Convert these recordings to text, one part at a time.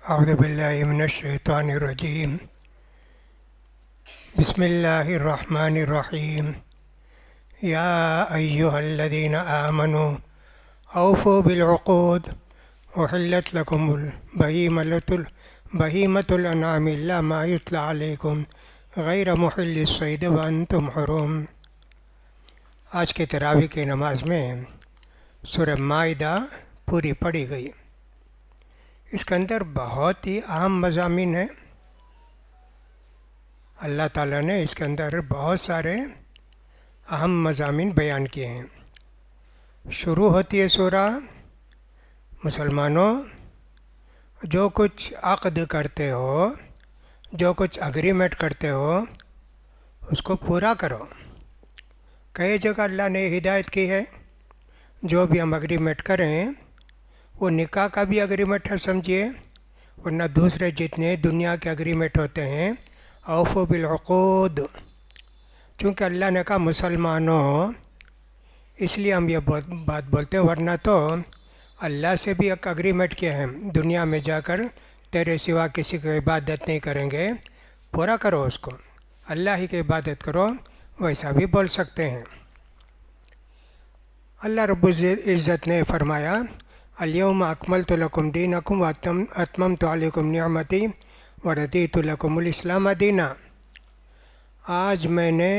اعوذ باللہ من الشیطان الرجیم بسم اللہ الرحمن الرحیم یا ایہا الذین آمنوا اوفوا بالعقود احلت لکم بہیمۃ الانعام الا ما یتلی علیکم غیر محل الصید وانتم حرم۔ آج کے تراویح کی نماز میں سورہ مائدہ پوری پڑھی گئی۔ اس کے اندر بہت ہی اہم مضامین ہیں۔ اللہ تعالیٰ نے اس کے اندر بہت سارے اہم مضامین بیان کیے ہیں۔ شروع ہوتی ہے سورہ، مسلمانوں جو کچھ عقد کرتے ہو، جو کچھ اگریمنٹ کرتے ہو، اس کو پورا کرو۔ کئی جگہ اللہ نے ہدایت کی ہے، جو بھی ہم اگریمنٹ کریں وہ نکاح کا بھی اگریمنٹ ہے سمجھیے، ورنہ دوسرے جتنے دنیا کے اگریمنٹ ہوتے ہیں اوفوا بالعقود، چونکہ اللہ نے کہا مسلمانوں، اس لیے ہم یہ بات بولتے ہیں، ورنہ تو اللہ سے بھی ایک اگریمنٹ کیا ہے، دنیا میں جا کر تیرے سوا کسی کی عبادت نہیں کریں گے، پورا کرو اس کو، اللہ ہی کی عبادت کرو، ویسا بھی بول سکتے ہیں۔ اللہ رب العزت نے فرمایا الیوم اکملت لکم دینکم واتممت علیکم نعمتی ورضیت لکم الاسلام دینا۔ آج میں نے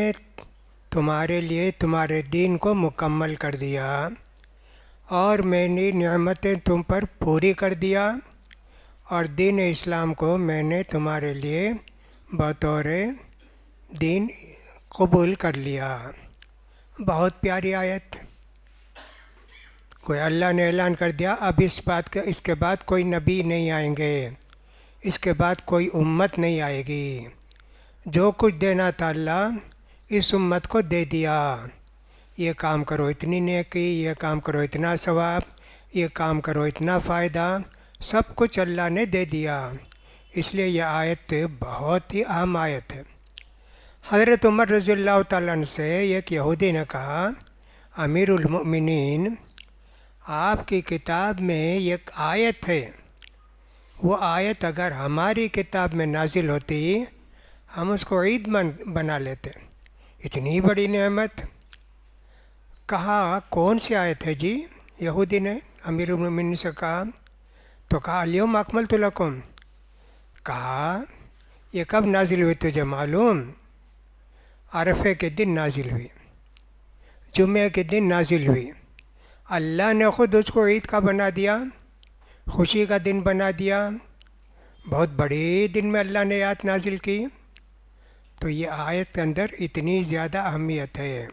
تمہارے لیے تمہارے دین کو مکمل کر دیا اور میں نے نعمتیں تم پر پوری کر دیا، اور دین اسلام کو میں نے تمہارے لیے بطور دین قبول کر لیا۔ بہت پیاری آیت۔ کوئی اللہ نے اعلان کر دیا اب اس کے بعد کوئی نبی نہیں آئیں گے، اس کے بعد کوئی امت نہیں آئے گی۔ جو کچھ دینا تھا اللہ اس امت کو دے دیا۔ یہ کام کرو اتنی نیکی، یہ کام کرو اتنا ثواب، یہ کام کرو اتنا فائدہ، سب کچھ اللہ نے دے دیا۔ اس لیے یہ آیت بہت ہی اہم آیت ہے۔ حضرت عمر رضی اللہ تعالیٰ عنہ سے ایک یہودی نے کہا امیر المؤمنین، آپ کی کتاب میں ایک آیت ہے، وہ آیت اگر ہماری کتاب میں نازل ہوتی ہم اس کو عید بنا لیتے، اتنی بڑی نعمت۔ کہا کون سی آیت ہے جی؟ یہودی نے امیر المؤمنین سے کہا، تو کہا الیوم اکملت لکم۔ کہا یہ کب نازل ہوئی تجھے معلوم؟ عرفے کے دن نازل ہوئی، جمعے کے دن نازل ہوئی۔ اللہ نے خود اس کو عید کا بنا دیا، خوشی کا دن بنا دیا، بہت بڑے دن میں اللہ نے آیت نازل کی۔ تو یہ آیت کے اندر اتنی زیادہ اہمیت ہے۔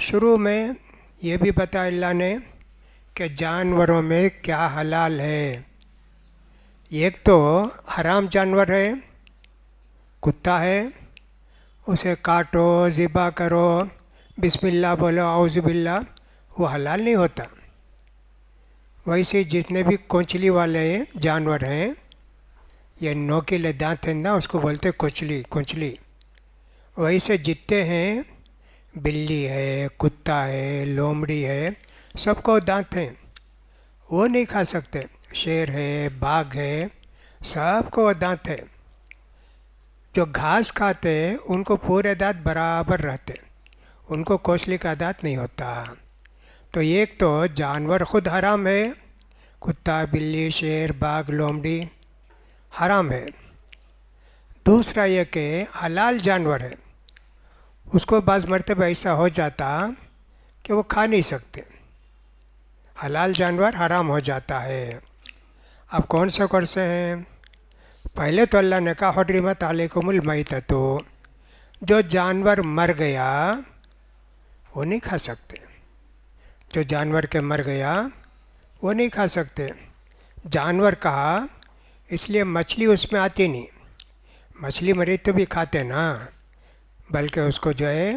شروع میں یہ بھی بتایا اللہ نے کہ جانوروں میں کیا حلال ہے۔ ایک تو حرام جانور ہے، کتا ہے، اسے کاٹو، ذبح کرو، بسم اللہ بولو، اعوذ باللہ، وہ حلال نہیں ہوتا۔ ویسے جتنے بھی کونچلی والے جانور ہیں، یہ نوکیلے دانت ہیں نا، اس کو بولتے کونچلی۔ ویسے جتنے ہیں، بلی ہے، کتا ہے، لومڑی ہے، سب کو دانت ہیں، وہ نہیں کھا سکتے۔ شیر ہے، باگھ ہے، سب کو دانت ہے۔ جو گھاس کھاتے ان کو پورے دانت برابر رہتے، ان کو کوسلی کا دانت نہیں ہوتا۔ تو ایک تو جانور خود حرام ہے، کتا، بلی، شیر، باگھ، لومڑی حرام ہے۔ دوسرا یہ کہ حلال جانور ہے، اس کو بعض مرتبہ ایسا ہو جاتا کہ وہ کھا نہیں سکتے، حلال جانور حرام ہو جاتا ہے۔ اب کون سے ہیں؟ پہلے تو اللہ نے کہا حرمت علیکم المیتۃ، جو جانور مر گیا وہ نہیں کھا سکتے، جو جانور کے مر گیا وہ نہیں کھا سکتے۔ جانور کہا اس لیے مچھلی اس میں آتی نہیں، مچھلی مری تو بھی کھاتے نا، بلکہ اس کو جو ہے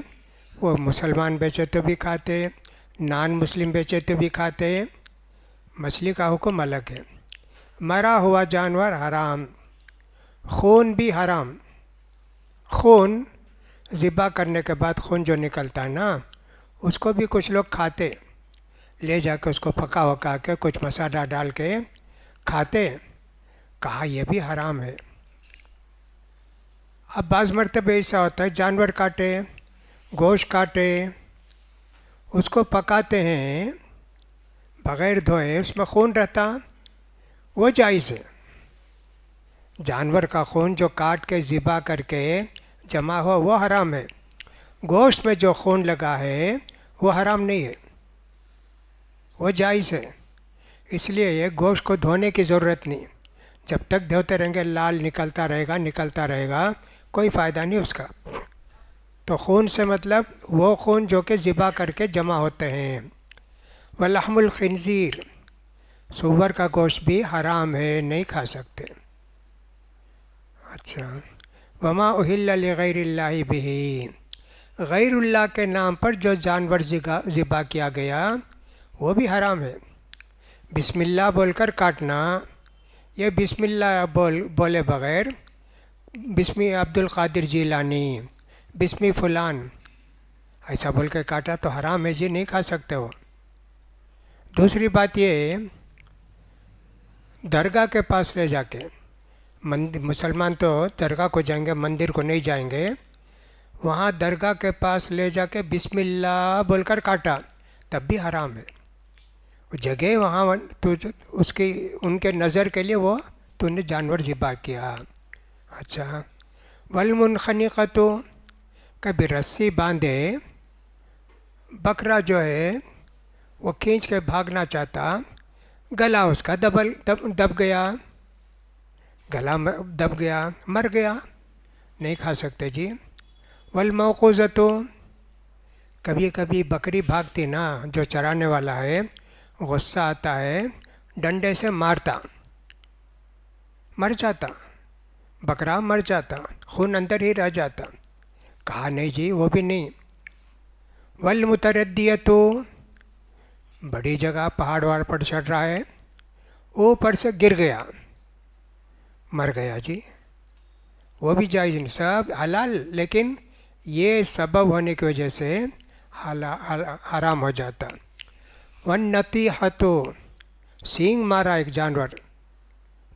وہ مسلمان بیچے تو بھی کھاتے، نان مسلم بیچے تو بھی کھاتے، مچھلی کا حکم الگ ہے۔ مرا ہوا جانور حرام، خون بھی حرام۔ خون ذبح کرنے کے بعد خون جو نکلتا ہے نا، اس کو بھی کچھ لوگ کھاتے، لے جا کے اس کو پکا کے کچھ مسالہ ڈال کے کھاتے؟ کہا یہ بھی حرام ہے۔ اب بعض مرتبہ ایسا ہوتا ہے جانور کاٹے، گوشت کاٹے، اس کو پکاتے ہیں بغیر دھوئے، اس میں خون رہتا، وہ جائز ہے۔ جانور کا خون جو کاٹ کے ذبح کر کے جمع ہوا وہ حرام ہے، گوشت میں جو خون لگا ہے وہ حرام نہیں ہے، وہ جائز ہے۔ اس لیے یہ گوشت کو دھونے کی ضرورت نہیں، جب تک دھوتے رہیں گے لال نکلتا رہے گا، کوئی فائدہ نہیں اس کا۔ تو خون سے مطلب وہ خون جو کہ ذبح کر کے جمع ہوتے ہیں۔ ولحم الخنزیر، سور کا گوشت بھی حرام ہے، نہیں کھا سکتے۔ اچھا، وما اہل لغیر اللہ بہ، غیر اللہ کے نام پر جو جانور ذبح کیا گیا وہ بھی حرام ہے۔ بسم اللہ بول کر کاٹنا، یہ بسم اللہ بولے بغیر بسم عبد القادر جیلانی، بسم فلان ایسا بول کے کاٹا تو حرام ہے جی، نہیں کھا سکتے ہو۔ دوسری بات یہ، درگاہ کے پاس لے جا کے، مسلمان تو درگاہ کو جائیں گے، مندر کو نہیں جائیں گے، وہاں درگاہ کے پاس لے جا کے بسم اللہ بول کر کاٹا تب بھی حرام ہے۔ وہ جگہ وہاں تو اس کی ان کے نظر کے لیے وہ تو نے جانور ذبح کیا۔ اچھا، والمنخنقۃ، کبھی رسی باندھے، بکرا جو ہے وہ کھینچ کے بھاگنا چاہتا، گلا اس کا دب گیا، گلا دب گیا، مر گیا، نہیں کھا سکتے جی۔ والموقوذۃ، کبھی کبھی بکری بھاگتی نا، جو چرانے والا ہے غصہ آتا ہے، ڈنڈے سے مارتا، مر جاتا، بکرا مر جاتا، خون اندر ہی رہ جاتا، کہا نہیں جی وہ بھی نہیں۔ والمتردیۃ، بڑی جگہ پہاڑ وہاڑ پر چڑھ رہا ہے، اوپر سے گر گیا، مر گیا جی، وہ بھی جائز نہیں، سب حلال، لیکن یہ سبب ہونے کی وجہ سے حرام ہو جاتا۔ والنطیحۃ، سینگ مارا ایک جانور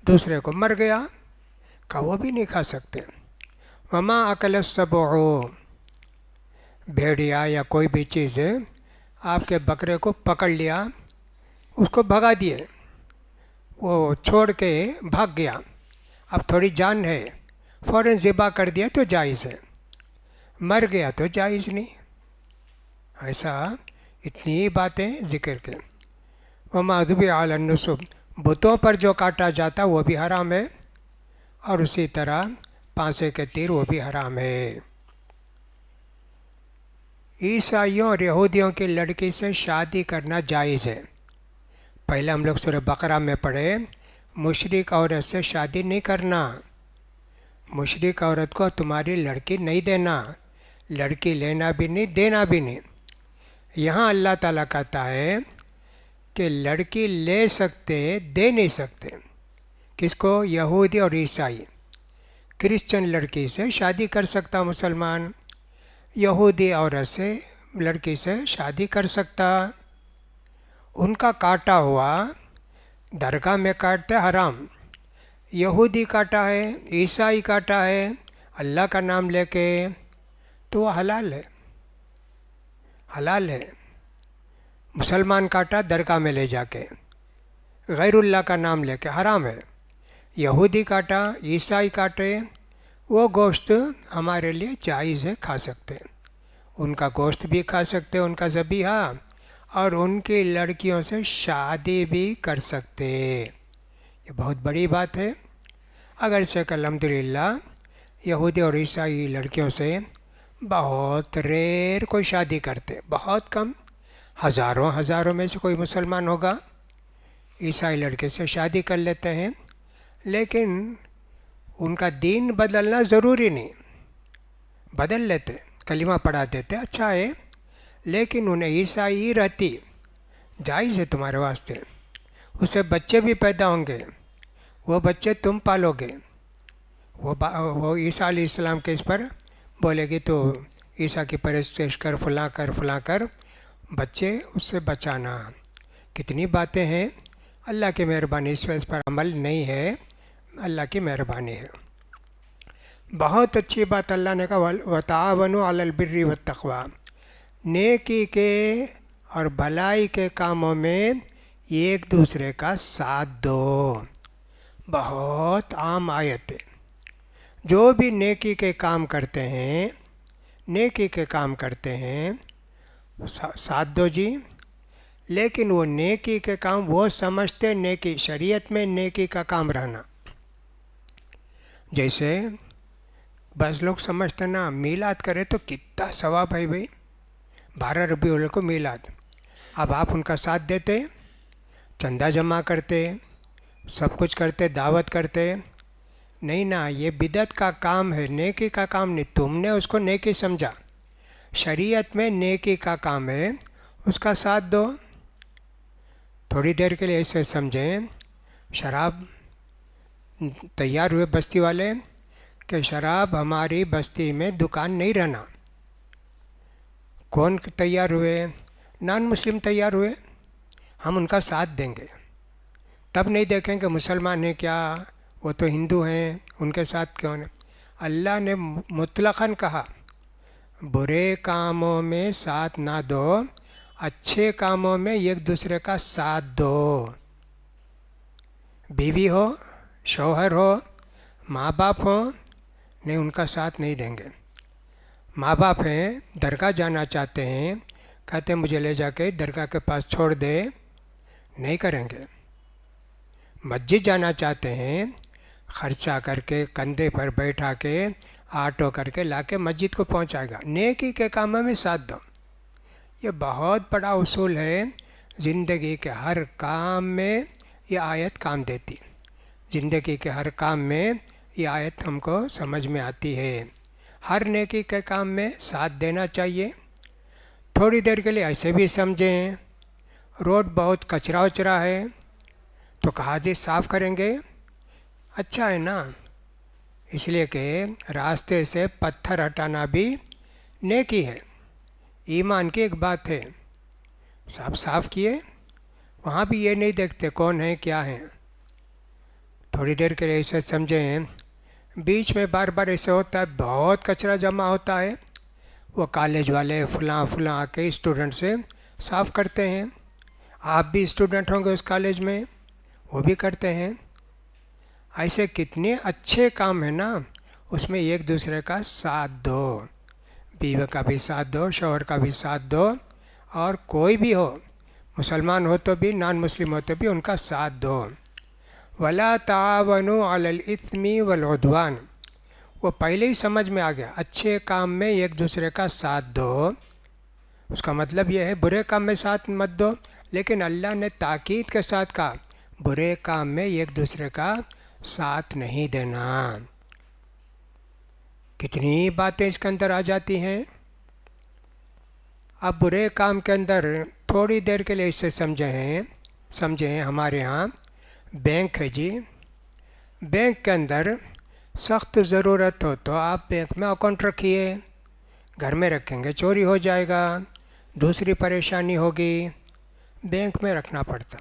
دوسرے کو، مر گیا، کہ وہ بھی نہیں کھا سکتے۔ وما اکل السبع، بھیڑیا یا کوئی بھی چیز آپ کے بکرے کو پکڑ لیا، اس کو بھگا دیے، وہ چھوڑ کے بھاگ گیا، اب تھوڑی جان ہے، فوراً ذبح کر دیا تو جائز ہے، مر گیا تو جائز نہیں۔ ایسا اتنی باتیں ذکر کے۔ وما ذبح علی النصب، بتوں پر جو کاٹا جاتا وہ بھی حرام ہے، اور اسی طرح پانسے کے تیر وہ بھی حرام ہے۔ عیسائیوں اور یہودیوں کی لڑکی سے شادی کرنا جائز ہے۔ پہلے ہم لوگ سورہ بقرہ میں پڑھے، مشرک عورت سے شادی نہیں کرنا، مشرک عورت کو تمہاری لڑکی نہیں دینا، لڑکی لینا بھی نہیں، دینا بھی نہیں۔ یہاں اللہ تعالیٰ کہتا ہے کہ لڑکی لے سکتے، دے نہیں سکتے۔ کس کو؟ یہودی اور عیسائی۔ کرسچن لڑکی سے شادی کر سکتا مسلمان، یہودی عورت سے لڑکی سے شادی کر سکتا۔ ان کا کاٹا ہوا درگاہ میں کاٹتے حرام، یہودی کاٹا ہے، عیسائی کاٹا ہے اللہ کا نام لے کے تو وہ حلال ہے، حلال ہے۔ مسلمان کاٹا درگاہ میں لے جا کے غیر اللہ کا نام لے کے حرام ہے۔ یہودی کاٹا، عیسائی کاٹے، وہ گوشت ہمارے لیے جائز ہے، کھا سکتے، ان کا گوشت بھی کھا سکتے، ان کا ذبیحہ، اور ان کی لڑکیوں سے شادی بھی کر سکتے۔ یہ بہت بڑی بات ہے۔ اگرچہ کہ الحمدللہ یہودی اور عیسائی لڑکیوں سے بہت ریئر کوئی شادی کرتے، بہت کم، ہزاروں میں سے کوئی مسلمان ہوگا عیسائی لڑکے سے شادی کر لیتے ہیں، لیکن ان کا دین بدلنا ضروری نہیں، بدل لیتے، کلمہ پڑھا دیتے، اچھا ہے، لیکن انہیں عیسائی ہی رہتی، جائز ہے تمہارے واسطے، اسے بچے بھی پیدا ہوں گے، وہ بچے تم پالو گے، وہ عیسیٰ علیہ السلام کے اس پر بولے گی تو عیسیٰ کی پرستش کر، فلاں کر بچے اس سے بچانا۔ کتنی باتیں ہیں اللہ کی مہربانی، اس پر عمل نہیں ہے، اللہ کی مہربانی ہے۔ بہت اچھی بات اللہ نے کہا وَتَعَاوَنُوا عَلَى الْبِرِّ وَالتَّقْوَىٰ، نیکی کے اور بھلائی کے کاموں میں ایک دوسرے کا ساتھ دو۔ بہت عام آیت ہے۔ جو بھی نیکی کے کام کرتے ہیں، نیکی کے کام کرتے ہیں، ساتھ دو جی۔ لیکن وہ نیکی کے کام وہ سمجھتے نیکی، شریعت میں نیکی کا کام رہنا، جیسے بس لوگ سمجھتے نا میلاد کرے تو کتنا ثواب ہے بھائی، 12 ربیع الاول کو میلاد، اب آپ ان کا ساتھ دیتے، چندہ جمع کرتے، سب کچھ کرتے، دعوت کرتے، نہیں نا، یہ بدعت کا کام ہے، نیکی کا کام نہیں۔ تم نے اس کو نیکی سمجھا، شریعت میں نیکی کا کام ہے، اس کا ساتھ دو۔ تھوڑی دیر کے لیے ایسے سمجھیں، شراب تیار ہوئے بستی والے کہ شراب ہماری بستی میں دکان نہیں رہنا، کون تیار ہوئے؟ نان مسلم تیار ہوئے، ہم ان کا ساتھ دیں گے۔ تب نہیں دیکھیں کہ مسلمان ہیں کیا، وہ تو ہندو ہیں، ان کے ساتھ کیوں نہیں۔ اللہ نے مطلقاً کہا برے کاموں میں ساتھ نہ دو، اچھے کاموں میں ایک دوسرے کا ساتھ دو۔ بیوی ہو، شوہر ہو، ماں باپ ہو، نہیں ان کا ساتھ نہیں دیں گے۔ ماں باپ ہیں، درگاہ جانا چاہتے ہیں، کہتے ہیں مجھے لے جا کے درگاہ کے پاس چھوڑ دے، نہیں کریں گے۔ مسجد جانا چاہتے ہیں، خرچہ کر کے کندھے پر بیٹھا کے آٹو کر کے لا کے مسجد کو پہنچائے گا۔ نیکی کے کاموں میں ساتھ دو، یہ بہت بڑا اصول ہے، زندگی کے ہر کام میں یہ آیت کام دیتی، زندگی کے ہر کام میں یہ آیت ہم کو سمجھ میں آتی ہے۔ ہر نیکی کے کام میں ساتھ دینا چاہیے۔ تھوڑی دیر کے لیے ایسے بھی سمجھیں، روڈ بہت کچرا وچرا ہے تو کہا جی صاف کریں گے، اچھا ہے نا، اس لیے کہ راستے سے پتھر ہٹانا بھی نیکی ہے، ایمان کی ایک بات ہے۔ صاف کیے، وہاں بھی یہ نہیں دیکھتے کون ہے کیا ہے۔ تھوڑی دیر کے لیے ایسے سمجھیں، بیچ میں بار بار ایسے ہوتا ہے، بہت کچرا جمع ہوتا ہے، وہ کالج والے فلاں آ کے اسٹوڈنٹ سے صاف کرتے ہیں۔ آپ بھی اسٹوڈنٹ ہوں گے اس کالج میں، وہ بھی کرتے ہیں۔ ایسے کتنے اچھے کام ہیں نا، اس میں ایک دوسرے کا ساتھ دو، بیوی کا بھی ساتھ دو، شوہر کا بھی ساتھ دو، اور کوئی بھی ہو، مسلمان ہو تو بھی، نان مسلم ہو تو بھی، ان کا ساتھ دو۔ وَلَا تَعَاوَنُوا عَلَى الْإِثْمِ وَالْعُدْوَانِ، وہ پہلے ہی سمجھ میں آ گیا، اچھے کام میں ایک دوسرے کا ساتھ دو، اس کا مطلب یہ ہے برے کام میں ساتھ مت دو، لیکن اللہ نے تاکید کے ساتھ کہا برے کام میں ایک دوسرے کا ساتھ نہیں دینا۔ کتنی باتیں اس کے اندر آ جاتی ہیں۔ اب برے کام کے اندر تھوڑی دیر کے لیے اسے سمجھیں ہمارے ہاں بینک ہے جی، بینک کے اندر سخت ضرورت ہو تو آپ بینک میں اکاؤنٹ رکھیے، گھر میں رکھیں گے چوری ہو جائے گا، دوسری پریشانی ہوگی، بینک میں رکھنا پڑتا۔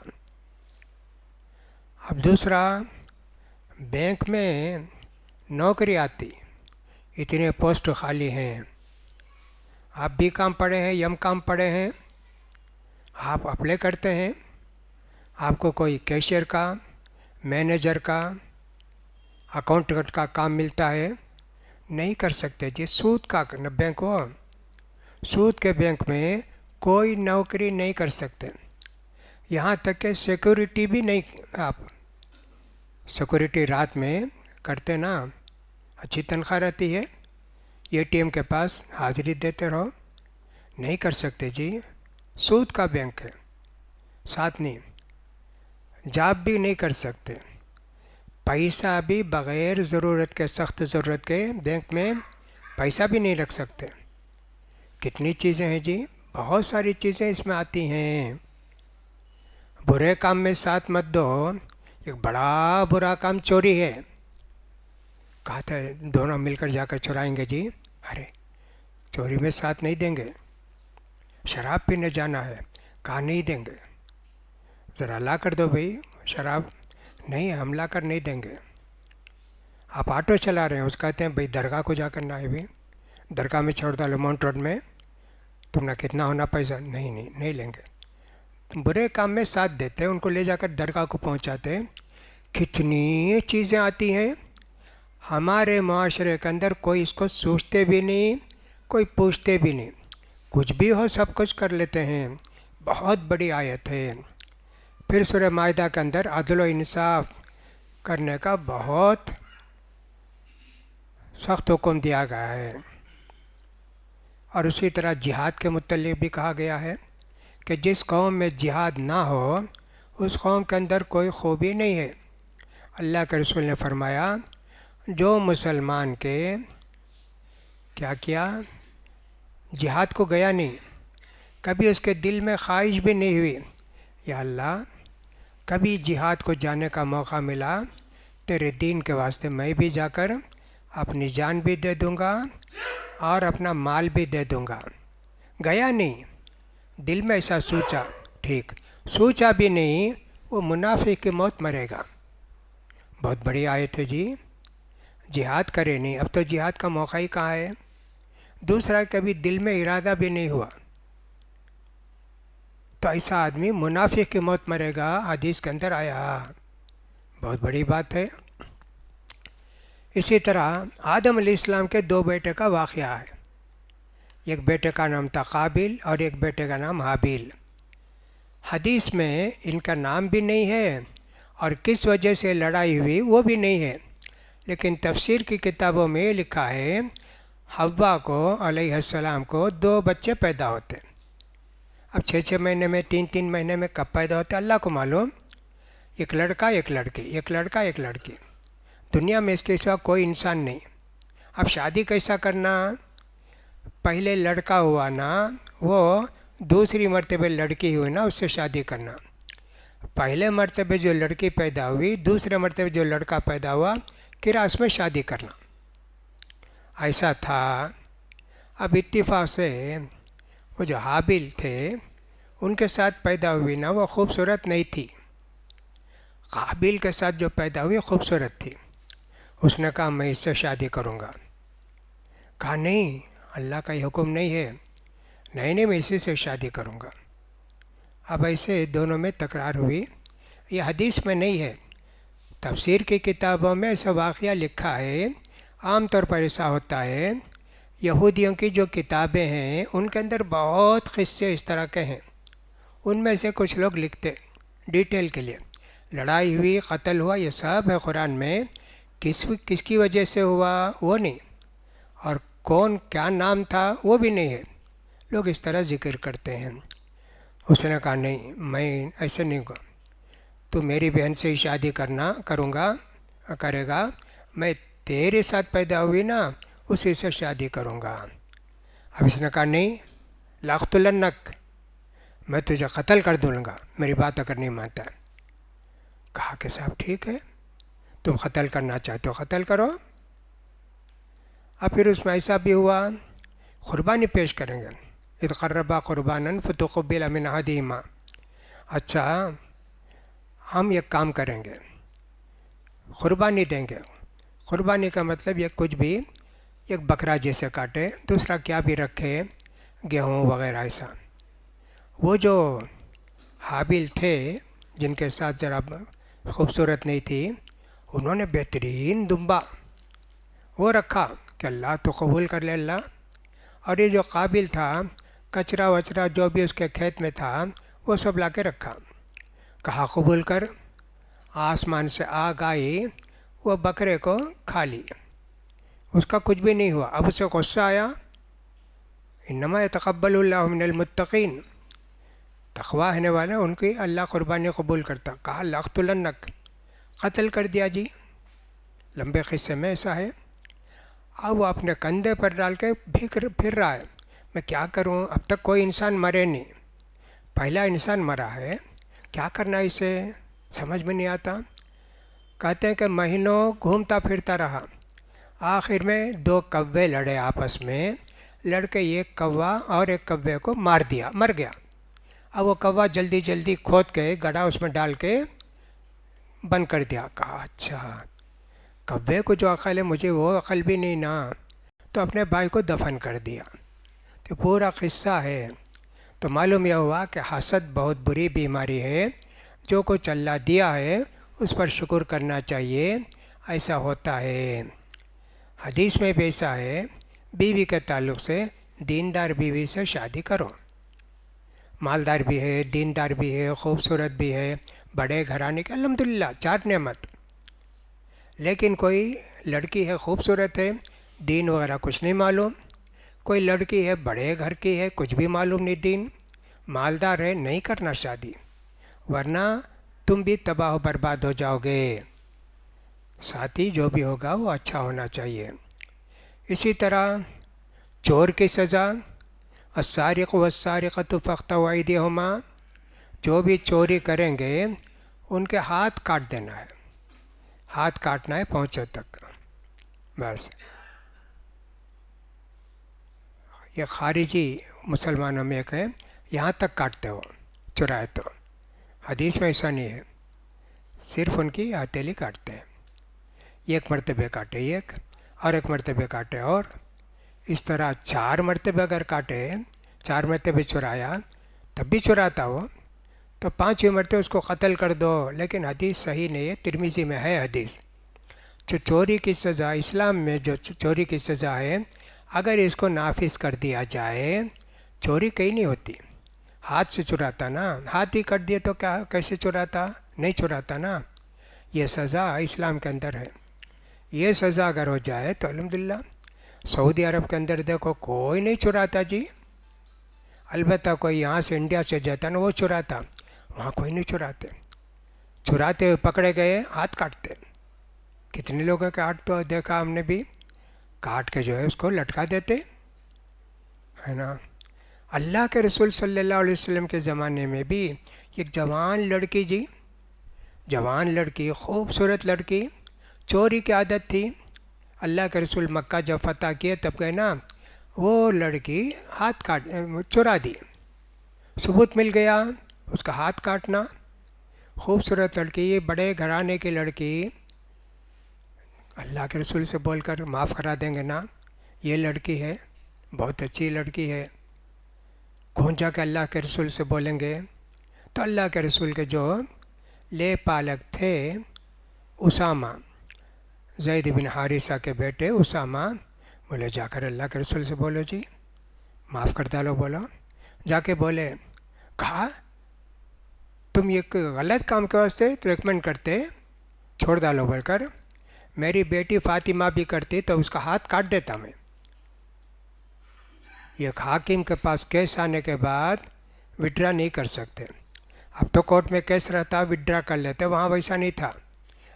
اب دوسرا، بینک میں نوکری آتی، اتنے پوسٹ خالی ہیں، آپ بی کام پڑھے ہیں، ایم کام پڑھے ہیں، آپ اپلائی کرتے ہیں، آپ کو کوئی کیشیئر کا، مینیجر کا، اکاؤنٹنٹ کا کام ملتا ہے، نہیں کر سکتے جی، سود کا بینک ہو، سود کے بینک میں کوئی نوکری نہیں کر سکتے، یہاں تک کہ سیکورٹی بھی نہیں۔ آپ سیکورٹی رات میں کرتے نا، اچھی تنخواہ رہتی ہے، اے ٹی ایم کے پاس حاضری دیتے رہو، نہیں کر سکتے جی، سود کا بینک ہے، ساتھ نہیں، جاب بھی نہیں کر سکتے، پیسہ بھی بغیر ضرورت کے، سخت ضرورت کے بینک میں پیسہ بھی نہیں رکھ سکتے۔ کتنی چیزیں ہیں جی، بہت ساری چیزیں اس میں آتی ہیں۔ برے کام میں ساتھ مت دو، ایک بڑا برا کام چوری ہے، کہا تھا دونوں مل کر جا کر چرائیں گے جی، ارے چوری میں ساتھ نہیں دیں گے۔ شراب پینے جانا ہے، کہا نہیں دیں گے، ذرا لا کر دو بھائی، شراب نہیں، ہم لا کر نہیں دیں گے. آپ آٹو چلا رہے ہیں، اس کہتے ہیں بھائی درگاہ کو جا کر نہ ہے بھی، درگاہ میں چھوڑ ڈالو ماؤنٹ روڈ میں، تم نے کتنا ہونا پیسہ، نہیں نہیں نہیں لیں گے. برے کام میں ساتھ دیتے، ان کو لے جا کر درگاہ کو پہنچاتے. کتنی چیزیں آتی ہیں ہمارے معاشرے کے اندر، کوئی اس کو سوچتے بھی نہیں، کوئی پوچھتے بھی نہیں، کچھ بھی ہو سب کچھ کر لیتے ہیں. بہت بڑی آیت ہے. پھر سورہ مائدہ کے اندر عدل و انصاف کرنے کا بہت سخت حکم دیا گیا ہے. اور اسی طرح جہاد کے متعلق بھی کہا گیا ہے کہ جس قوم میں جہاد نہ ہو اس قوم کے اندر کوئی خوبی نہیں ہے. اللہ کے رسول نے فرمایا جو مسلمان کے کیا جہاد کو گیا نہیں، کبھی اس کے دل میں خواہش بھی نہیں ہوئی یا اللہ کبھی جہاد کو جانے کا موقع ملا تیرے دین کے واسطے میں بھی جا کر اپنی جان بھی دے دوں گا اور اپنا مال بھی دے دوں گا، گیا نہیں، دل میں ایسا سوچا، ٹھیک، سوچا بھی نہیں، وہ منافق کی موت مرے گا. بہت بڑی آیت ہے جی. جہاد کرے نہیں، اب تو جہاد کا موقع ہی کہاں ہے. دوسرا کبھی دل میں ارادہ بھی نہیں ہوا تو ایسا آدمی منافق کی موت مرے گا، حدیث کے اندر آیا. بہت بڑی بات ہے. اسی طرح آدم علیہ السلام کے دو بیٹے کا واقعہ ہے. ایک بیٹے کا نام تھا قابل اور ایک بیٹے کا نام حابیل. حدیث میں ان کا نام بھی نہیں ہے اور کس وجہ سے لڑائی ہوئی وہ بھی نہیں ہے، لیکن تفسیر کی کتابوں میں یہ لکھا ہے حوا کو علیہ السلام کو دو بچے پیدا ہوتے. اب 6 مہینے میں 3 مہینے میں کب پیدا ہوتے اللہ کو معلوم. ایک لڑکا ایک لڑکی، ایک لڑکا ایک لڑکی. دنیا میں اس کے سوا کوئی انسان نہیں. اب شادی کیسا کرنا، پہلے لڑکا ہوا نا، وہ دوسری مرتبہ لڑکی ہوئی نا، اس سے شادی کرنا. پہلے مرتبہ جو لڑکی پیدا ہوئی، دوسرے مرتبہ جو لڑکا پیدا ہوا، کراس میں شادی کرنا. ایسا تھا. اب اتفاق سے وہ جو حابیل تھے ان کے ساتھ پیدا ہوئی نا، وہ خوبصورت نہیں تھی. قابل کے ساتھ جو پیدا ہوئی خوبصورت تھی. اس نے کہا میں اس سے شادی کروں گا. کہا نہیں، اللہ کا یہ حکم نہیں ہے. نہیں میں اسی سے شادی کروں گا. اب ایسے دونوں میں تکرار ہوئی. یہ حدیث میں نہیں ہے، تفسیر کی کتابوں میں ایسا واقعہ لکھا ہے. عام طور پر ایسا ہوتا ہے، یہودیوں کی جو کتابیں ہیں ان کے اندر بہت قصے اس طرح کے ہیں. ان میں سے کچھ لوگ لکھتے ڈیٹیل کے لیے، لڑائی ہوئی، قتل ہوا، یہ سب ہے قرآن میں. کس کی وجہ سے ہوا وہ نہیں، اور کون کیا نام تھا وہ بھی نہیں ہے. لوگ اس طرح ذکر کرتے ہیں. اس نے کہا نہیں، میں ایسے نہیں کہوں، تو میری بہن سے ہی شادی کرے گا. میں تیرے ساتھ پیدا ہوئی نا، اسی سے شادی کروں گا. اب اس نے کہا نہیں، لاقتلنک، میں تجھے قتل کر دوں گا میری بات اگر نہیں مانتا. کہا کہ صاحب ٹھیک ہے، تم قتل کرنا چاہتے ہو قتل کرو. اب پھر اس میں ایسا بھی ہوا قربانی پیش کریں گے. اذ قربا قربانا فتقبل من احدہما. اچھا ہم ایک کام کریں گے، قربانی دیں گے. قربانی کا مطلب یہ کچھ بھی، ایک بکرا جیسے کاٹے، دوسرا کیا بھی رکھے، گیہوں وغیرہ ایسا. وہ جو حابیل تھے جن کے ساتھ ذرا خوبصورت نہیں تھی، انہوں نے بہترین دمبا وہ رکھا کہ اللہ تو قبول کر لے اللہ. اور یہ جو قابل تھا، کچرا وچرا جو بھی اس کے کھیت میں تھا وہ سب لا کے رکھا. کہا قبول کر. آسمان سے آگ آئی، وہ بکرے کو کھا لی، اس کا کچھ بھی نہیں ہوا. اب اسے غصہ آیا. انما یتقبل اللہ من المتقین، تقوی رہنے والے ان کی اللہ قربانی قبول کرتا. کہا لاقتلنک، قتل کر دیا جی. لمبے قصے میں ایسا ہے. اب وہ اپنے کندھے پر ڈال کے پھر رہا ہے، میں کیا کروں، اب تک کوئی انسان مرے نہیں، پہلا انسان مرا ہے، کیا کرنا اسے، سمجھ میں نہیں آتا. کہتے ہیں کہ مہینوں گھومتا پھرتا رہا. آخر میں 2 کوے لڑے آپس میں، لڑ کے ایک کوا اور ایک کوے کو مر گیا. اب وہ کوا جلدی کھود کے گڑھا اس میں ڈال کے بند کر دیا. کہا اچھا کبے کو جو عقل ہے مجھے وہ عقل بھی نہیں نا. تو اپنے بھائی کو دفن کر دیا. تو پورا قصہ ہے. تو معلوم یہ ہوا کہ حسد بہت بری بیماری ہے. جو کچھ اللہ دیا ہے اس پر شکر کرنا چاہیے. ایسا ہوتا ہے. حدیث میں بھی ایسا ہے بیوی کے تعلق سے دیندار بیوی سے شادی کرو. مالدار بھی ہے، دیندار بھی ہے، خوبصورت بھی ہے، بڑے گھرانے کے الحمدللہ 4 نعمت. لیکن کوئی لڑکی ہے خوبصورت ہے، دین وغیرہ کچھ نہیں معلوم. کوئی لڑکی ہے بڑے گھر کی ہے، کچھ بھی معلوم نہیں دین. مالدار ہے، نہیں کرنا شادی ورنہ تم بھی تباہ و برباد ہو جاؤ گے. ساتھی جو بھی ہوگا وہ اچھا ہونا چاہیے. اسی طرح چور کی سزا السارق والسارقۃ فاقطعوا ایدیہما. جو بھی چوری کریں گے ان کے ہاتھ کاٹ دینا ہے. ہاتھ کاٹنا ہے پہنچے تک. بس یہ خارجی مسلمانوں میں ایک ہے یہاں تک کاٹتے ہو چرائے تو. حدیث میں ایسا نہیں ہے، صرف ان کی ہتھیلی کاٹتے ہیں. ایک مرتبہ کاٹے ایک اور ایک مرتبہ کاٹے اور اس طرح 4 مرتبہ اگر کاٹے 4 مرتبہ چرایا تب بھی چراتا ہو تو 5ویں مرتبہ اس کو قتل کر دو. لیکن حدیث صحیح نہیں ہے. ترمذی میں ہے حدیث. جو چوری کی سزا اسلام میں جو چوری کی سزا ہے اگر اس کو نافذ کر دیا جائے چوری کہیں نہیں ہوتی. ہاتھ سے چراتا نا، ہاتھ ہی کٹ دیے تو کیا کیسے چراتا؟ نہیں چراتا نا. یہ سزا اسلام کے اندر ہے. یہ سزا اگر ہو جائے تو الحمدللہ. سعودی عرب کے اندر دیکھو کوئی نہیں چراتا جی. البتہ کوئی یہاں سے انڈیا سے جاتا نا وہ چراتا، وہاں کوئی نہیں چراتے. چراتے ہوئے پکڑے گئے ہاتھ کاٹتے. کتنے لوگوں کے ہاتھ تو دیکھا ہم نے بھی، کاٹ کے جو ہے اس کو لٹکا دیتے ہے نا. اللہ کے رسول صلی اللہ علیہ وسلم کے زمانے میں بھی ایک جوان لڑکی جی، جوان لڑکی، خوبصورت لڑکی، چوری کی عادت تھی. اللہ کے رسول مکہ جب فتح کیے تب گئے نا، وہ لڑکی ہاتھ کاٹ چرا دی. ثبوت مل گیا اس کا ہاتھ کاٹنا. خوبصورت لڑکی، بڑے گھرانے کی لڑکی، اللہ کے رسول سے بول کر معاف کرا دیں گے نا. یہ لڑکی ہے بہت اچھی لڑکی ہے. کون جا کے اللہ کے رسول سے بولیں گے؟ تو اللہ کے رسول کے جو لے پالک تھے اسامہ، زید بن حارثہ کے بیٹے اسامہ، بولے جا کر اللہ کے رسول سے بولو جی معاف کر ڈالو. بولو جا کے بولے. کہا تم ایک غلط کام کے واسطے ریکمینڈ کرتے، چھوڑ ڈالو بول کر. میری بیٹی فاطمہ بھی کرتی تو اس کا ہاتھ کاٹ دیتا میں. ایک حاکم کے پاس کیس آنے کے بعد وڈرا نہیں کر سکتے. اب تو کورٹ میں کیس رہتا وڈرا کر لیتے، وہاں ویسا نہیں تھا.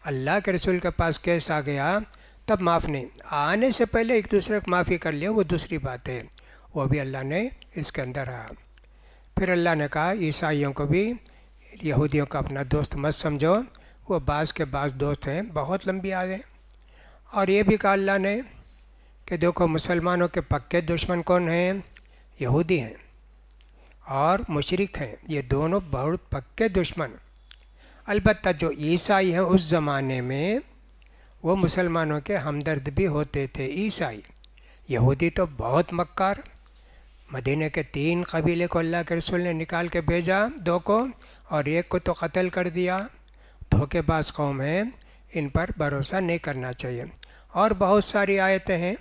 اللہ کے رسول کے پاس کیس آ گیا تب معاف نہیں. آنے سے پہلے ایک دوسرے کو معافی کر لیا وہ دوسری بات ہے، وہ بھی اللہ نے اس کے اندر رہا. پھر اللہ نے کہا عیسائیوں کو بھی یہودیوں کا اپنا دوست مت سمجھو، وہ بعض کے بعض دوست ہیں بہت لمبی آدیں. اور یہ بھی کہا اللہ نے کہ دیکھو مسلمانوں کے پکے دشمن کون ہیں؟ یہودی ہیں اور مشرک ہیں، یہ دونوں بہت پکے دشمن. البتہ جو عیسائی ہیں اس زمانے میں وہ مسلمانوں کے ہمدرد بھی ہوتے تھے عیسائی. یہودی تو بہت مکار. مدینہ کے 3 قبیلے کو اللہ کے رسول نے نکال کے بھیجا، 2 کو اور 1 کو تو قتل کر دیا. دھوکے باز قوم ہیں، ان پر بھروسہ نہیں کرنا چاہیے. اور بہت ساری آیتیں ہیں،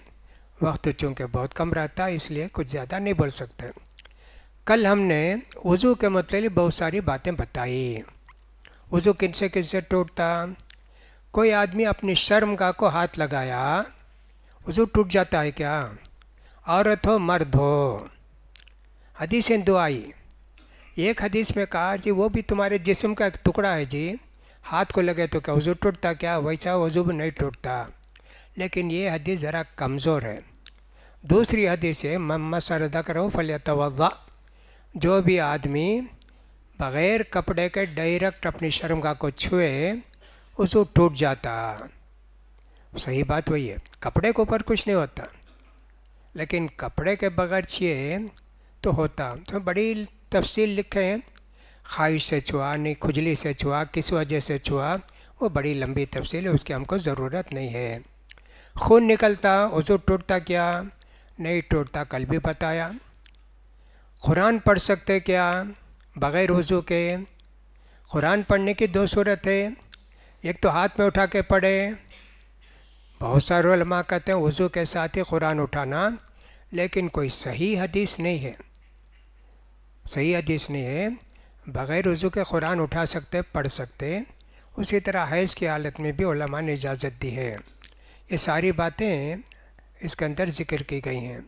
وقت چونکہ بہت کم رہتا ہے اس لیے کچھ زیادہ نہیں بول سکتے. کل ہم نے وضو کے متعلق بہت ساری باتیں بتائی. وضو کن سے ٹوٹتا؟ کوئی آدمی اپنی شرمگاہ کو ہاتھ لگایا وضو ٹوٹ جاتا ہے کیا؟ عورت ہو مرد ہو. حدیثیں 2 آئی. ایک حدیث میں کہا کہ وہ بھی تمہارے جسم کا ایک ٹکڑا ہے جی، ہاتھ کو لگے تو کیا وضو ٹوٹتا؟ کیا ویسا وضو بھی نہیں ٹوٹتا. لیکن یہ حدیث ذرا کمزور ہے. دوسری حدیث ہے من مس ذکرہ فلیتوضأ. جو بھی آدمی بغیر کپڑے کے ڈائریکٹ اپنی شرمگاہ کو چھوئے وضو ٹوٹ جاتا. صحیح بات وہی ہے، کپڑے کے اوپر کچھ نہیں ہوتا، لیکن کپڑے کے بغیر چھوئے تو ہوتا. تو بڑی تفصیل لکھے ہیں، خواہش سے چھوا نہیں، کھجلی سے چھوا، کس وجہ سے چھوا، وہ بڑی لمبی تفصیل ہے، اس کی ہم کو ضرورت نہیں ہے۔ خون نکلتا، وضو ٹوٹتا کیا؟ نہیں ٹوٹتا، کل بھی بتایا۔ قرآن پڑھ سکتے کیا بغیر وضو کے؟ قرآن پڑھنے کی دو صورت ہے، ایک تو ہاتھ میں اٹھا کے پڑھے، بہت سارے علماء کہتے ہیں وضو کے ساتھ ہی قرآن اٹھانا، لیکن کوئی صحیح حدیث نہیں ہے، صحیح حدیث نہیں ہے۔ بغیر وضو کے قرآن اٹھا سکتے، پڑھ سکتے۔ اسی طرح حیض کی حالت میں بھی علماء نے اجازت دی ہے۔ یہ ساری باتیں اس کے اندر ذکر کی گئی ہیں۔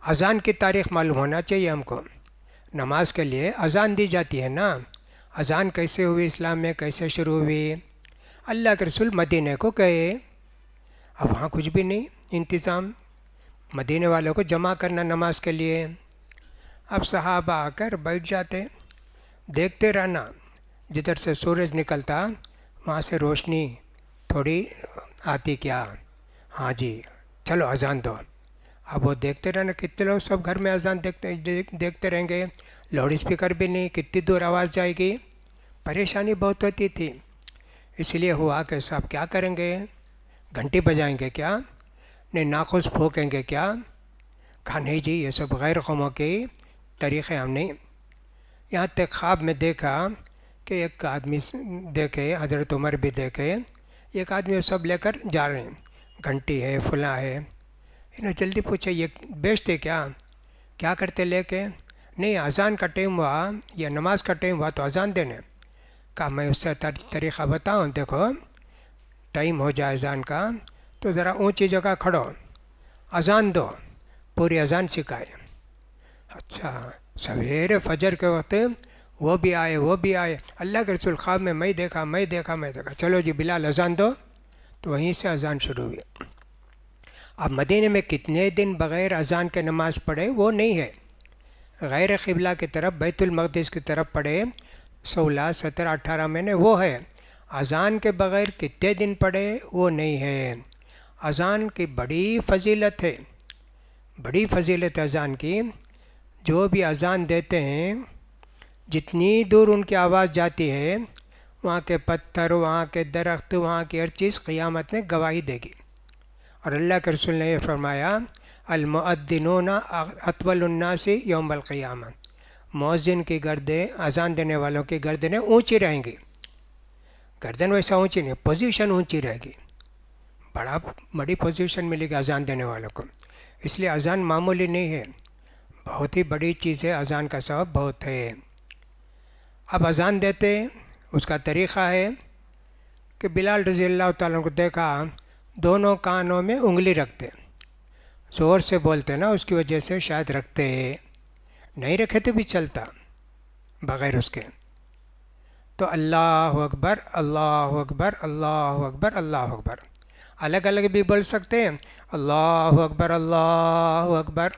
اذان کی تاریخ معلوم ہونا چاہیے ہم کو۔ نماز کے لیے اذان دی جاتی ہے نا، اذان کیسے ہوئی اسلام میں، کیسے شروع ہوئی؟ اللہ کے رسول مدینے کو گئے، اب وہاں کچھ بھی نہیں انتظام، مدینے والوں کو جمع کرنا نماز کے لیے۔ اب صحابہ آ کر بیٹھ جاتے، دیکھتے رہنا، جدھر سے سورج نکلتا وہاں سے روشنی تھوڑی آتی کیا، ہاں جی چلو اذان دو۔ اب وہ دیکھتے رہنا، کتنے لوگ سب گھر میں اذان دیکھتے رہیں گے، لاؤڈ اسپیکر بھی نہیں، کتنی دور آواز جائے گی، پریشانی بہت ہوتی تھی۔ اس لیے ہوا کہ صاحب کیا کریں گے، گھنٹی بجائیں گے کیا؟ نہیں ناخوش پھونکیں گے کیا؟ کہا نہیں جی یہ سب غیر قوموں کے طریقے ہم نہیں۔ یہاں تک خواب میں دیکھا کہ ایک آدمی دیکھے، حضرت عمر بھی دیکھے، ایک آدمی سب لے کر جا رہے ہیں، گھنٹی ہے فلاں ہے۔ انہوں جلدی پوچھا یہ بیچتے کیا کرتے لے کے؟ نہیں اذان کا ٹائم ہوا یا نماز کا ٹائم ہوا تو اذان دینے۔ کہا میں اس سے طریقہ بتاؤں، دیکھو ٹائم ہو جائے اذان کا تو ذرا اونچی جگہ کھڑو، اذان دو، پوری اذان سکھائے۔ اچھا سویرے فجر کے وقت وہ بھی آئے، اللہ کے رسول خواب میں دیکھا، چلو جی بلال اذان دو، تو وہیں سے اذان شروع ہوئی۔ اب مدینے میں کتنے دن بغیر اذان کے نماز پڑھے وہ نہیں ہے، غیر قبلہ کی طرف بیت المقدس کی طرف پڑھے 16 17 18 مہینے وہ ہے، اذان کے بغیر کتنے دن پڑھے وہ نہیں ہے۔ اذان کی بڑی فضیلت ہے، بڑی فضیلت ہے اذان کی۔ جو بھی اذان دیتے ہیں جتنی دور ان کی آواز جاتی ہے، وہاں کے پتھر، وہاں کے درخت، وہاں کی ہر چیز قیامت میں گواہی دے گی۔ اور اللہ کے رسول نے یہ فرمایا المؤذنون اطول الناس یوم القیامہ، مؤذن کی گردیں، اذان دینے والوں کی گردنیں اونچی رہیں گی، گردن ویسا اونچی نہیں، پوزیشن اونچی رہے گی، بڑی پوزیشن ملے گی اذان دینے والوں کو۔ اس لیے اذان معمولی نہیں ہے، بہت ہی بڑی چیز ہے، اذان کا ثواب بہت ہے۔ اب اذان دیتے اس کا طریقہ ہے کہ بلال رضی اللہ تعالیٰ کو دیکھا دونوں کانوں میں انگلی رکھتے، زور سے بولتے نا، اس کی وجہ سے شاید رکھتے، نہیں رکھے تو بھی چلتا بغیر اس کے۔ تو اللہ اکبر اللہ اکبر اللہ اکبر اللہ اکبر، الگ الگ بھی بول سکتے ہیں، اللہ اکبر اللہ اکبر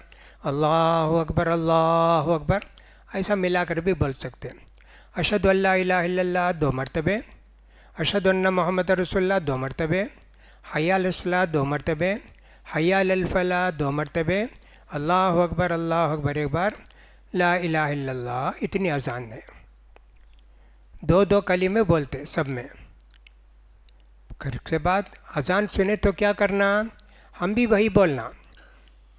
اللہ اکبر اللہ اکبر، ایسا ملا کر بھی بول سکتے ہیں۔ اشہد ان لا الہ الا اللہ 2 مرتبے، اشہد ان محمد رسول اللہ 2 مرتبے، حی علی الصلاۃ 2 مرتبے، حی علی الفلاح 2 مرتبے، اللہ اکبر 1 بار، لا الہ الا اللہ، اتنی اذان ہے۔ 2 کلمے بولتے سب میں۔ پھر کے بعد اذان سنے تو کیا کرنا، ہم بھی وہی بولنا،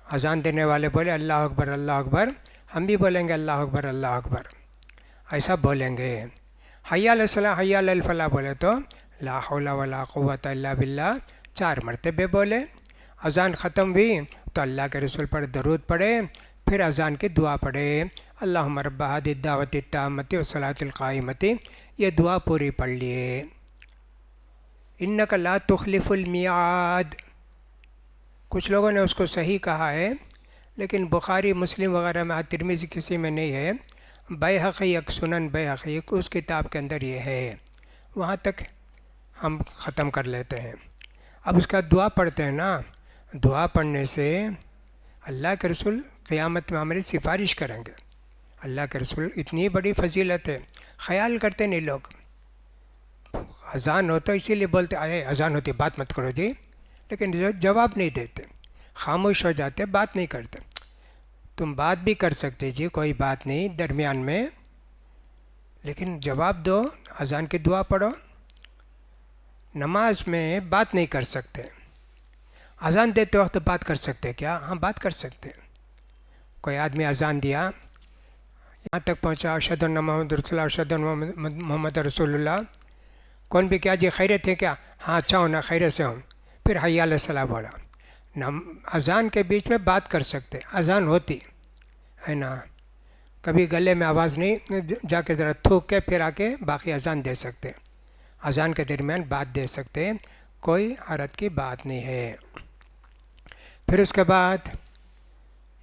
اذان دینے والے بولے اللہ اکبر، ہم بھی بولیں گے اللہ اکبر، ایسا بولیں گے۔ حی علی الصلاۃ حی علی الفلاح بولے تو لا حول ولا قوت الا باللہ 4 مرتبے بولے۔ اذان ختم ہوئی تو اللہ کے رسول پر درود پڑھے، پھر اذان کی دعا پڑھے، اللہم رب ہذہ الدعوۃ التامۃ والصلاۃ القائمۃ، یہ دعا پوری پڑھ لیے۔ انک لا تخلف المیعاد، کچھ لوگوں نے اس کو صحیح کہا ہے، لیکن بخاری مسلم وغیرہ میں، ترمذی کسی میں نہیں ہے، بیہقی سنن بیہقی اس کتاب کے اندر یہ ہے، وہاں تک ہم ختم کر لیتے ہیں۔ اب اس کا دعا پڑھتے ہیں نا، دعا پڑھنے سے اللہ کے رسول قیامت میں ہماری سفارش کریں گے۔ اللہ کے رسول اتنی بڑی فضیلت ہے، خیال کرتے نہیں لوگ، اذان ہو تو اسی لیے بولتے اذان ہوتی بات مت کرو جی، لیکن جواب نہیں دیتے، خاموش ہو جاتے، بات نہیں کرتے۔ تم بات بھی کر سکتے جی، کوئی بات نہیں درمیان میں، لیکن جواب دو، اذان کی دعا پڑھو۔ نماز میں بات نہیں کر سکتے. اذان دیتے وقت بات کر سکتے کیا؟ ہاں بات کر سکتے. کوئی آدمی اذان دیا، یہاں تک پہنچا اشہد ان محمد رسول اللہ، اشہد ان محمد رسول اللہ. کون بھی کیا جی خیریت ہے کیا؟ ہاں اچھا ہونا، خیریت سے ہوں. پھر حی علی الصلاۃ بولا. اذان کے بیچ میں بات کر سکتے، اذان ہوتی ہے نا. کبھی گلے میں آواز نہیں، جا کے ذرا تھوک کے پھر آ کے باقی اذان دے سکتے. اذان کے درمیان بات دے سکتے، کوئی حرج کی بات نہیں ہے. پھر اس کے بعد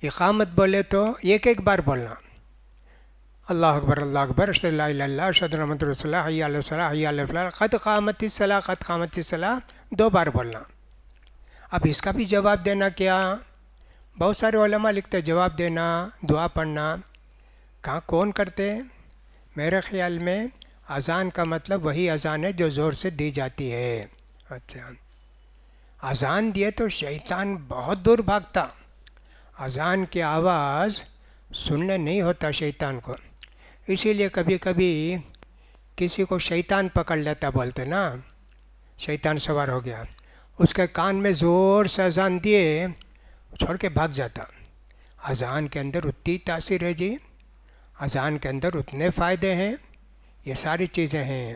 اقامت بولے تو ایک ایک بار بولنا، اللہ اکبر اللہ اکبر، اشہد ان لا الہ الا اللہ، اشہد ان محمد رسول اللہ، حی علی الصلاۃ حی علی الفلاح، قد قامت الصلاۃ قد قامت الصلاۃ 2 بار بولنا. اب اس کا بھی جواب دینا کیا؟ بہت سارے علماء لکھتے جواب دینا، دعا پڑھنا. کہاں کون کرتے؟ میرے خیال میں اذان کا مطلب وہی اذان ہے جو زور سے دی جاتی ہے. اچھا، اذان دیے تو شیطان بہت دور بھاگتا. اذان کی آواز سننے نہیں ہوتا شیطان کو. اسی لیے کبھی کبھی کسی کو شیطان پکڑ لیتا، بولتے نا شیطان سوار ہو گیا، اس کے کان میں زور سے اذان دیے، چھوڑ کے بھاگ جاتا. اذان کے اندر اتنی تاثیر ہے جی، اذان کے اندر اتنے فائدے ہیں، یہ ساری چیزیں ہیں.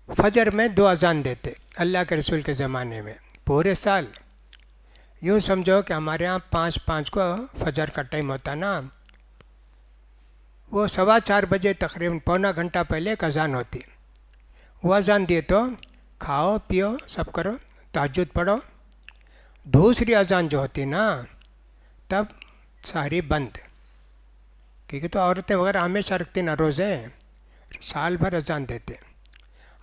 فجر میں 2 اذان دیتے اللہ کے رسول کے زمانے میں پورے سال. یوں سمجھو کہ ہمارے ہاں 5 کو فجر کا ٹائم ہوتا نا، وہ 4:15 بجے تقریباً پونا گھنٹہ پہلے ایک اذان ہوتی. وہ اذان دیے تو کھاؤ پیو سب کرو، تہجد پڑھو. دوسری اذان جو ہوتی نا تب سحری بند، کیونکہ تو عورتیں وغیرہ ہمیشہ رکھتی نا روزے، سال بھر اذان دیتے.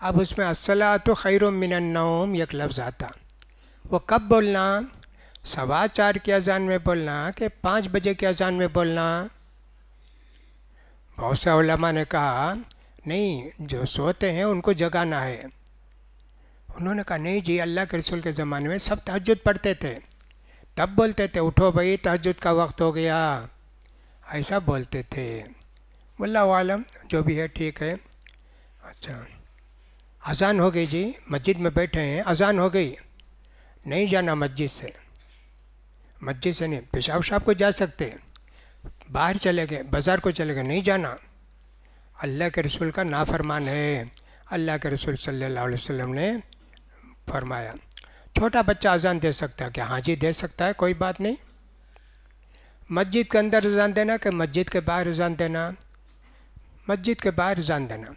اب اس میں الصلاۃ خیر من النوم ایک لفظ آتا، وہ کب بولنا؟ 4:15 کی اذان میں بولنا کہ 5 بجے کی اذان میں بولنا؟ بہت سے علماء نے کہا نہیں، جو سوتے ہیں ان کو جگانا ہے. انہوں نے کہا نہیں جی، اللہ کے رسول کے زمانے میں سب تہجد پڑھتے تھے، تب بولتے تھے اٹھو بھائی تہجد کا وقت ہو گیا، ایسا بولتے تھے. واللہ عالم، جو بھی ہے ٹھیک ہے. اچھا، اذان ہو گئی جی، مسجد میں بیٹھے ہیں، اذان ہو گئی، نہیں جانا مسجد سے. مسجد سے نہیں، پیشاب شاب کو جا سکتے، باہر چلے گئے، بازار کو چلے گئے، نہیں جانا. اللہ کے رسول کا نافرمان ہے. اللہ کے رسول صلی اللہ علیہ وسلم نے فرمایا. چھوٹا بچہ اذان دے سکتا ہے کیا؟ ہاں جی دے سکتا ہے، کوئی بات نہیں. مسجد کے اندر اذان دینا کہ مسجد کے باہر اذان دینا؟ مسجد کے باہر اذان دینا.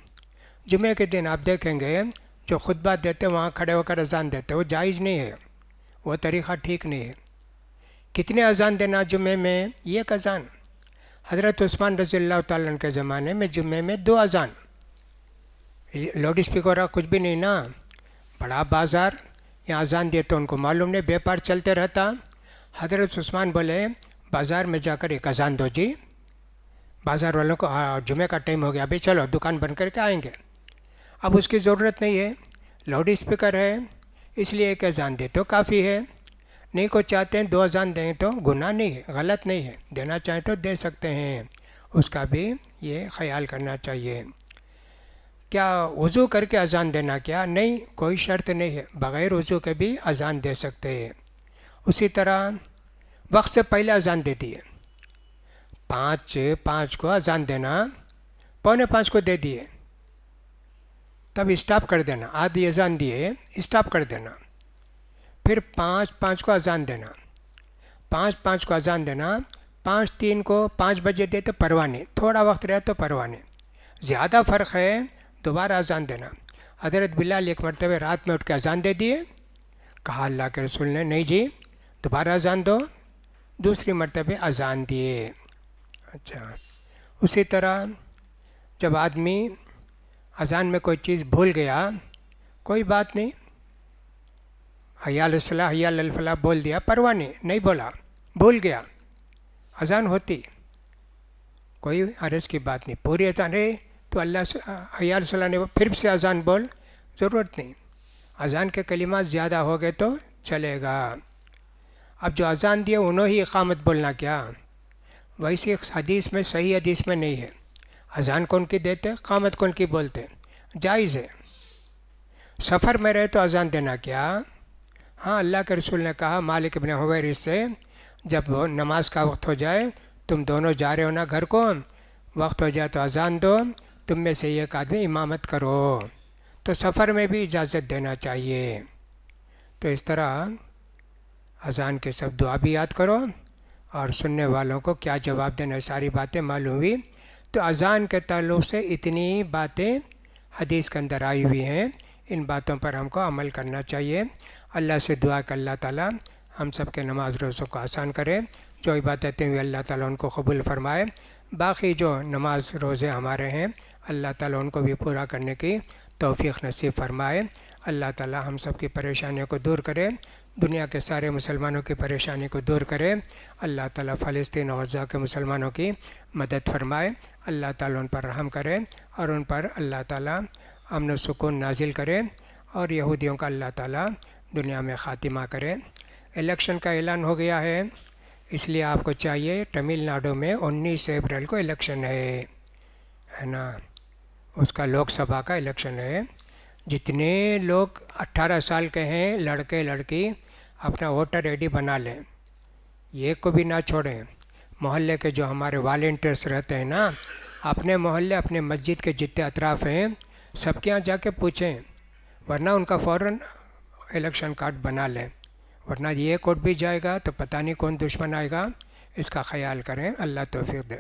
جمعے کے دن آپ دیکھیں گے جو خطبہ دیتے وہاں کھڑے ہو کر اذان دیتے، وہ جائز نہیں ہے، وہ طریقہ ٹھیک نہیں ہے. کتنے اذان دینا جمعے میں؟ ایک اذان. حضرت عثمان رضی اللہ تعالیٰ عنہ کے زمانے میں جمعے میں 2 اذان. لاؤڈ اسپیکر کچھ بھی نہیں نا، بڑا بازار، یہاں اذان دیے تو ان کو معلوم نہیں، بیپار چلتے رہتا. حضرت عثمان بولے بازار میں جا کر ایک اذان دو جی، بازار والوں کو جمعے کا ٹائم ہو گیا، ابھی چلو دکان بند کر کے آئیں گے. اب اس کی ضرورت نہیں ہے، لاؤڈ اسپیکر ہے، اس لیے ایک اذان دے تو کافی ہے. نہیں کو چاہتے ہیں 2 اذان دیں تو گناہ نہیں ہے، غلط نہیں ہے، دینا چاہیں تو دے سکتے ہیں. اس کا بھی یہ خیال کرنا چاہیے. کیا وضو کر کے اذان دینا؟ کیا نہیں، کوئی شرط نہیں ہے، بغیر وضو کے بھی اذان دے سکتے ہیں. اسی طرح وقت سے پہلے اذان دے دیے، 5 کو اذان دینا، 4:45 کو دے دیے، تب اسٹاپ کر دینا، آدھی اذان دیے اسٹاپ کر دینا. پھر 5:05 کو اذان دینا، 5:05 کو اذان دینا، 5:03 کو 5 بجے دے تو پرواہ نہیں، تھوڑا وقت رہے تو پرواہ نہیں. زیادہ فرق ہے دوبارہ اذان دینا. حضرت بلال ایک مرتبہ رات میں اٹھ کے اذان دے دیے، کہا اللہ کے رسول نے نہیں جی دوبارہ اذان دو، دوسری مرتبہ اذان دیے. اچھا، اسی طرح جب آدمی اذان میں کوئی چیز بھول گیا، کوئی بات نہیں، حی علی الصلاۃ حی علی الفلاح بول دیا، پرواہ نہیں، نہیں بولا، بھول گیا، اذان ہوتی، کوئی عرض کی بات نہیں. پوری اذان ہے تو اللہ سے حی علی الصلاۃ نے پھر سے اذان بول، ضرورت نہیں. اذان کے کلمات زیادہ ہو گئے تو چلے گا. اب جو اذان دیے انہوں ہی اقامت بولنا کیا؟ ویسی حدیث میں، صحیح حدیث میں نہیں ہے. اذان کون کی دیتے، اقامت کون کی بولتے، جائز ہے. سفر میں رہے تو اذان دینا کیا؟ ہاں، اللہ کے رسول نے کہا مالک ابن حویرث سے، جب وہ نماز کا وقت ہو جائے، تم دونوں جا رہے ہو نا گھر کو، وقت ہو جائے تو اذان دو، تم میں سے ایک آدمی امامت کرو۔ تو سفر میں بھی اجازت دینا چاہیے۔ تو اس طرح اذان کے سب دعا بھی یاد کرو، اور سننے والوں کو کیا جواب دینا، ساری باتیں معلوم ہوئی۔ تو اذان کے تعلق سے اتنی باتیں حدیث کے اندر آئی ہوئی ہیں، ان باتوں پر ہم کو عمل کرنا چاہیے۔ اللہ سے دعا کہ اللہ تعالیٰ ہم سب کے نماز روزوں کو آسان کرے، جو عبادتیں ہوئی اللہ تعالیٰ ان کو قبول فرمائے، باقی جو نماز روزے ہمارے ہیں اللہ تعالیٰ ان کو بھی پورا کرنے کی توفیق نصیب فرمائے۔ اللہ تعالیٰ ہم سب کی پریشانیوں کو دور کرے، دنیا کے سارے مسلمانوں کی پریشانی کو دور کرے۔ اللہ تعالیٰ فلسطین اور غزہ کے مسلمانوں کی مدد فرمائے، اللہ تعالیٰ ان پر رحم کرے، اور ان پر اللہ تعالیٰ امن و سکون نازل کرے، اور یہودیوں کا اللہ تعالیٰ دنیا میں خاتمہ کرے۔ الیکشن کا اعلان ہو گیا ہے، اس لیے آپ کو چاہیے، تمل ناڈو میں 19 اپریل کو الیکشن ہے نا، اس کا لوک سبھا کا الیکشن ہے۔ جتنے لوگ 18 سال کے ہیں، لڑکے لڑکی، اپنا ووٹر آئی ڈی بنا لیں، یہ کو بھی نہ چھوڑیں۔ محلے کے جو ہمارے والنٹیئرس رہتے ہیں نا، اپنے محلے اپنے مسجد کے جتنے اطراف ہیں سب کے یہاں جا کے پوچھیں، ورنہ ان کا فوراً الیکشن کارڈ بنا لیں، ورنہ یہ کوڈ بھی جائے گا تو پتہ نہیں کون دشمن آئے گا۔ اس کا خیال کریں، اللہ توفیق دے۔